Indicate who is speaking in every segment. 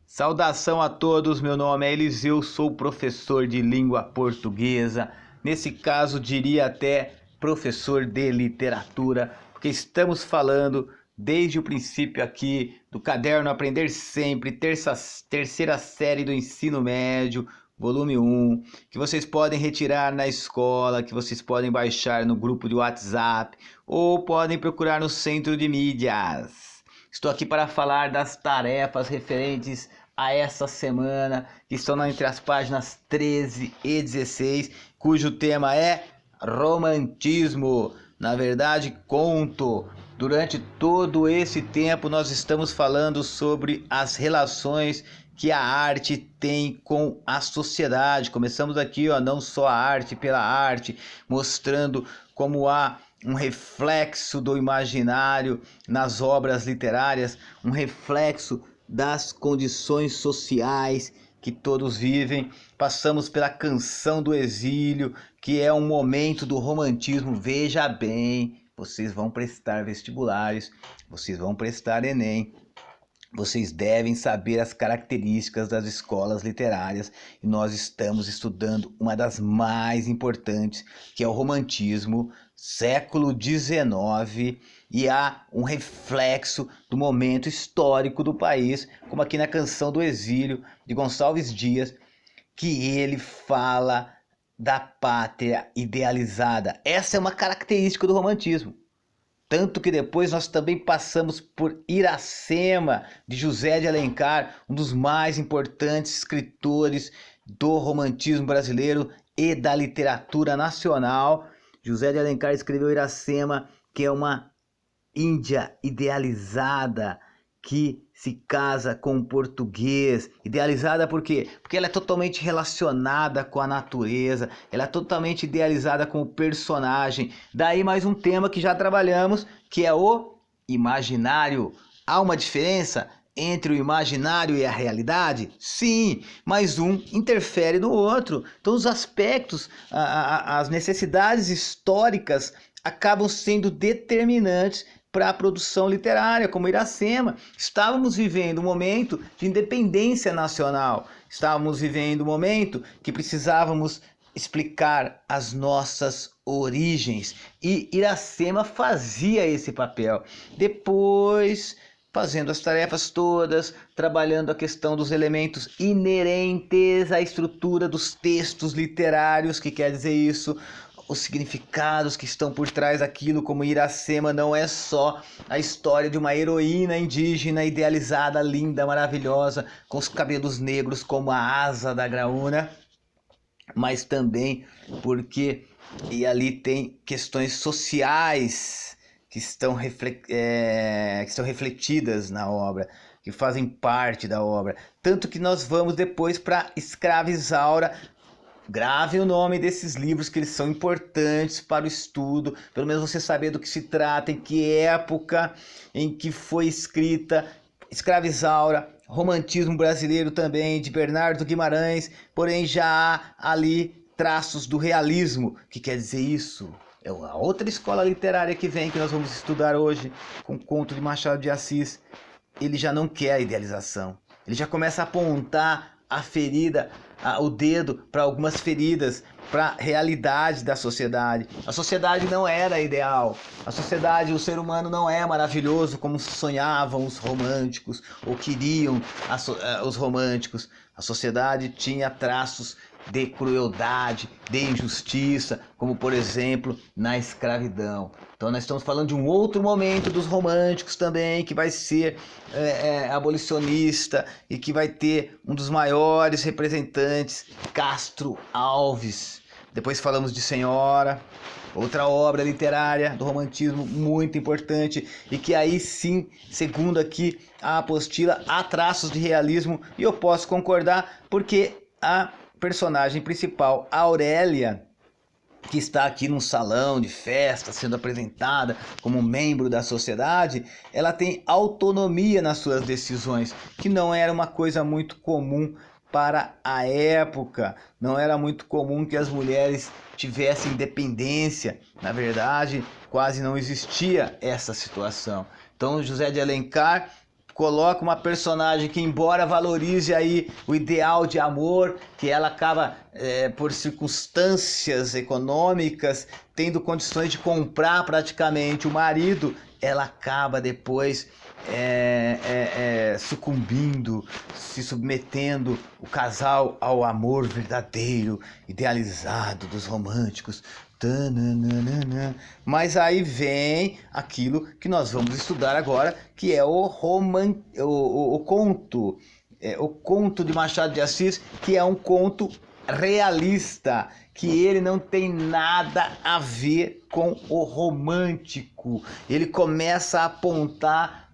Speaker 1: Saudação a todos, meu nome é Eliseu, sou professor de língua portuguesa, nesse caso diria até professor de literatura, porque estamos falando desde o princípio aqui do caderno Aprender Sempre, terceira série do ensino médio, volume 1, que vocês podem retirar na escola, que vocês podem baixar no grupo de WhatsApp ou podem procurar no centro de mídias. Estou aqui para falar das tarefas referentes a essa semana, que estão entre as páginas 13 e 16, cujo tema é romantismo. Na verdade, conto. Durante todo esse tempo nós estamos falando sobre as relações que a arte tem com a sociedade. Começamos aqui, não só a arte pela arte, mostrando como há um reflexo do imaginário nas obras literárias, um reflexo das condições sociais que todos vivem. Passamos pela Canção do Exílio, que é um momento do romantismo. Veja bem, vocês vão prestar vestibulares, vocês vão prestar Enem. Vocês devem saber as características das escolas literárias e nós estamos estudando uma das mais importantes, que é o romantismo, século XIX, e há um reflexo do momento histórico do país, como aqui na Canção do Exílio, de Gonçalves Dias, que ele fala da pátria idealizada. Essa é uma característica do romantismo. Tanto que depois nós também passamos por Iracema, de José de Alencar, um dos mais importantes escritores do romantismo brasileiro e da literatura nacional. José de Alencar escreveu Iracema, que é uma índia idealizada que se casa com um português. Idealizada por quê? Porque ela é totalmente relacionada com a natureza, ela é totalmente idealizada com o personagem. Daí mais um tema que já trabalhamos, que é o imaginário. Há uma diferença entre o imaginário e a realidade? Sim, mas um interfere no outro. Então os aspectos, as necessidades históricas acabam sendo determinantes para a produção literária, como Iracema. Estávamos vivendo um momento de independência nacional, estávamos vivendo um momento que precisávamos explicar as nossas origens, e Iracema fazia esse papel. Depois, fazendo as tarefas todas, trabalhando a questão dos elementos inerentes à estrutura dos textos literários, que quer dizer isso, os significados que estão por trás daquilo, como Iracema não é só a história de uma heroína indígena idealizada, linda, maravilhosa, com os cabelos negros como a asa da graúna, mas também porque e ali tem questões sociais que estão refletidas na obra, que fazem parte da obra. Tanto que nós vamos depois para Escrava Isaura. Grave o nome desses livros, que eles são importantes para o estudo, pelo menos você saber do que se trata, em que época em que foi escrita. Escrava Isaura, romantismo brasileiro também, de Bernardo Guimarães, porém já há ali traços do realismo. O que quer dizer isso? É a outra escola literária que vem, que nós vamos estudar hoje, com o conto de Machado de Assis. Ele já não quer a idealização, ele já começa a apontar a ferida, o dedo para algumas feridas, para a realidade da sociedade. A sociedade não era ideal. A sociedade, o ser humano não é maravilhoso como sonhavam os românticos ou queriam os românticos. A sociedade tinha traços de crueldade, de injustiça, como por exemplo na escravidão. Então nós estamos falando de um outro momento dos românticos também, que vai ser abolicionista e que vai ter um dos maiores representantes, Castro Alves. Depois falamos de Senhora, outra obra literária do romantismo muito importante, e que aí sim, segundo aqui a apostila, há traços de realismo, e eu posso concordar porque a personagem principal, Aurélia, que está aqui num salão de festa, sendo apresentada como membro da sociedade, ela tem autonomia nas suas decisões, que não era uma coisa muito comum para a época. Não era muito comum que as mulheres tivessem independência. Na verdade, quase não existia essa situação. Então, José de Alencar coloca uma personagem que, embora valorize aí o ideal de amor, que ela acaba, por circunstâncias econômicas, tendo condições de comprar praticamente o marido, ela acaba depois sucumbindo, se submetendo o casal ao amor verdadeiro, idealizado dos românticos. Mas aí vem aquilo que nós vamos estudar agora, que é o conto. O conto de Machado de Assis, que é um conto realista, que ele não tem nada a ver com o romântico. Ele começa a apontar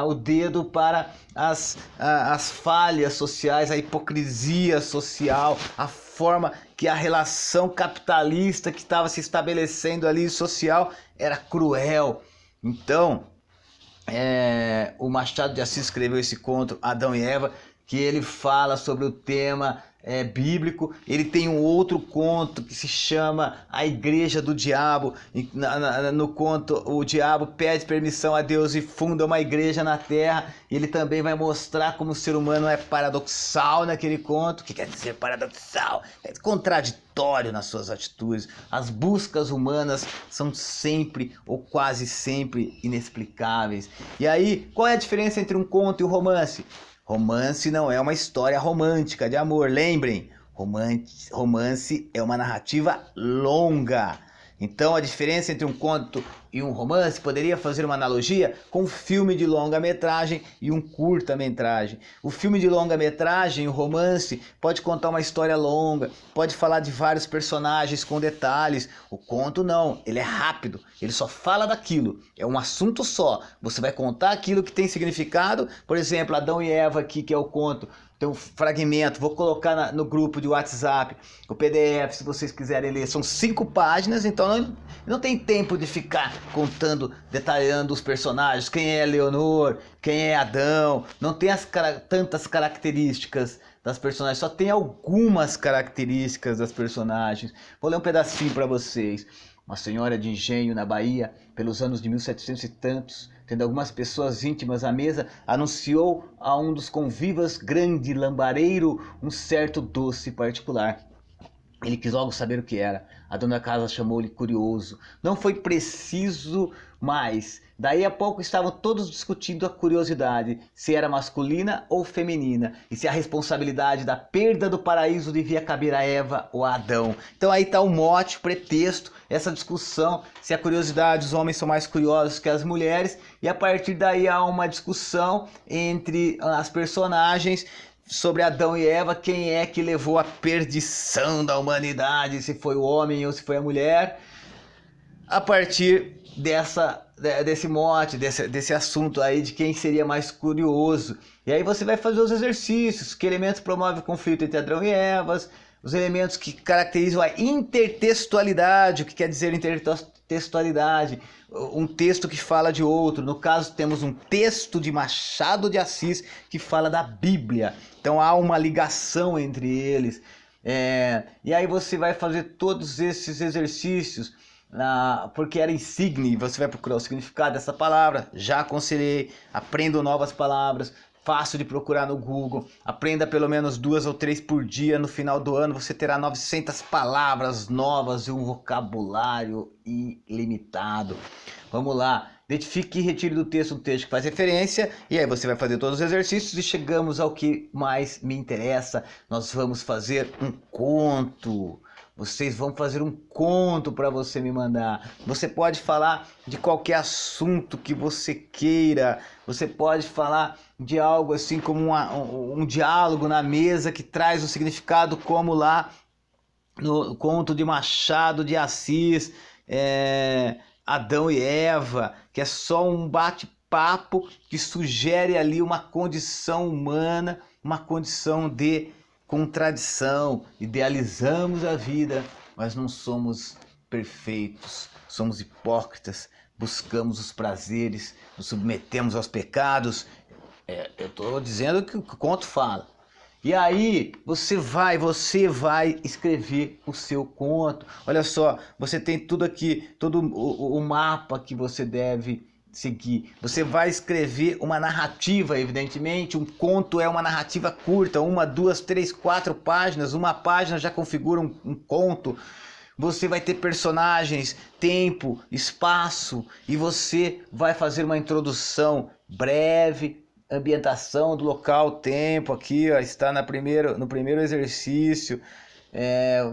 Speaker 1: o dedo para as falhas sociais, a hipocrisia social, a forma que a relação capitalista que estava se estabelecendo ali social era cruel. Então, o Machado de Assis escreveu esse conto, Adão e Eva, que ele fala sobre o tema bíblico. Ele tem um outro conto que se chama A Igreja do Diabo. No conto, o diabo pede permissão a Deus e funda uma igreja na terra. Ele também vai mostrar como o ser humano é paradoxal naquele conto. O que quer dizer paradoxal? É contraditório nas suas atitudes. As buscas humanas são sempre ou quase sempre inexplicáveis. E aí, qual é a diferença entre um conto e um romance? Romance não é uma história romântica de amor, lembrem, romance é uma narrativa longa. Então a diferença entre um conto e um romance poderia fazer uma analogia com um filme de longa-metragem e um curta-metragem. O filme de longa-metragem, o romance, pode contar uma história longa, pode falar de vários personagens com detalhes. O conto não, ele é rápido, ele só fala daquilo, é um assunto só. Você vai contar aquilo que tem significado, por exemplo, Adão e Eva aqui, que é o conto. Tem um fragmento, vou colocar no grupo de WhatsApp, o PDF, se vocês quiserem ler. São 5 páginas, então não tem tempo de ficar contando, detalhando os personagens, quem é Leonor, quem é Adão. Não tem tantas características das personagens, só tem algumas características das personagens. Vou ler um pedacinho para vocês. Uma senhora de engenho na Bahia, pelos anos de 1700 e tantos, tendo algumas pessoas íntimas à mesa, anunciou a um dos convivas, grande lambareiro, um certo doce particular. Ele quis logo saber o que era. A dona da casa chamou-lhe curioso. Não foi preciso mais. Daí a pouco estavam todos discutindo a curiosidade, se era masculina ou feminina, e se a responsabilidade da perda do paraíso devia caber a Eva ou a Adão. Então aí está o mote, o pretexto, essa discussão, se a curiosidade, os homens são mais curiosos que as mulheres, e a partir daí há uma discussão entre as personagens sobre Adão e Eva, quem é que levou a perdição da humanidade, se foi o homem ou se foi a mulher. A partir desse mote, desse assunto aí de quem seria mais curioso. E aí você vai fazer os exercícios, que elementos promovem o conflito entre Adão e Eva, os elementos que caracterizam a intertextualidade. O que quer dizer intertextualidade? Um texto que fala de outro. No caso, temos um texto de Machado de Assis que fala da Bíblia. Então há uma ligação entre eles. E aí você vai fazer todos esses exercícios, porque era insigne. Você vai procurar o significado dessa palavra. Já aconselhei, aprendam novas palavras. Fácil de procurar no Google, aprenda pelo menos 2 ou 3 por dia. No final do ano você terá 900 palavras novas e um vocabulário ilimitado. Vamos lá, identifique e retire do texto um texto que faz referência, e aí você vai fazer todos os exercícios e chegamos ao que mais me interessa. Nós vamos fazer um conto. Vocês vão fazer um conto para você me mandar. Você pode falar de qualquer assunto que você queira. Você pode falar de algo assim como um diálogo na mesa que traz o significado, como lá no conto de Machado de Assis, Adão e Eva, que é só um bate-papo que sugere ali uma condição humana, uma condição de contradição. Idealizamos a vida, mas não somos perfeitos, somos hipócritas, buscamos os prazeres, nos submetemos aos pecados. Eu estou dizendo que o conto fala. E aí você vai escrever o seu conto. Olha só, você tem tudo aqui, todo o mapa que você deve seguir. Você vai escrever uma narrativa, evidentemente. Um conto é uma narrativa curta, 1, 2, 3, 4 páginas. Uma página já configura um conto. Você vai ter personagens, tempo, espaço, e você vai fazer uma introdução breve, ambientação do local, tempo, aqui ó, está no primeiro exercício.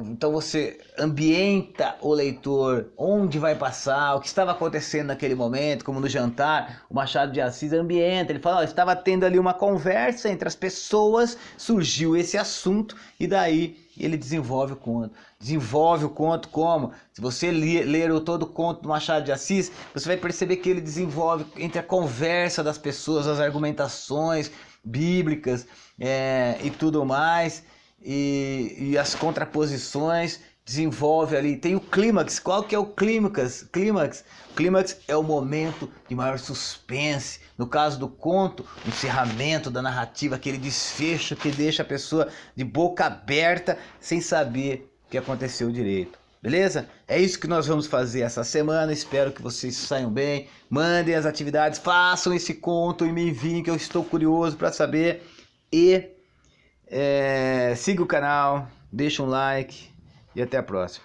Speaker 1: Então você ambienta o leitor, onde vai passar, o que estava acontecendo naquele momento, como no jantar. O Machado de Assis ambienta, ele fala, estava tendo ali uma conversa entre as pessoas, surgiu esse assunto e daí ele desenvolve o conto. Desenvolve o conto como? Se você ler todo o conto do Machado de Assis, você vai perceber que ele desenvolve entre a conversa das pessoas, as argumentações bíblicas e tudo mais. E as contraposições, desenvolve ali, tem o clímax. Qual que é o clímax? O clímax é o momento de maior suspense. No caso do conto, o encerramento da narrativa, aquele desfecho que deixa a pessoa de boca aberta sem saber o que aconteceu direito. Beleza? É isso que nós vamos fazer essa semana. Espero que vocês saiam bem. Mandem as atividades, façam esse conto e me enviem, que eu estou curioso para saber. E siga o canal, deixa um like e até a próxima.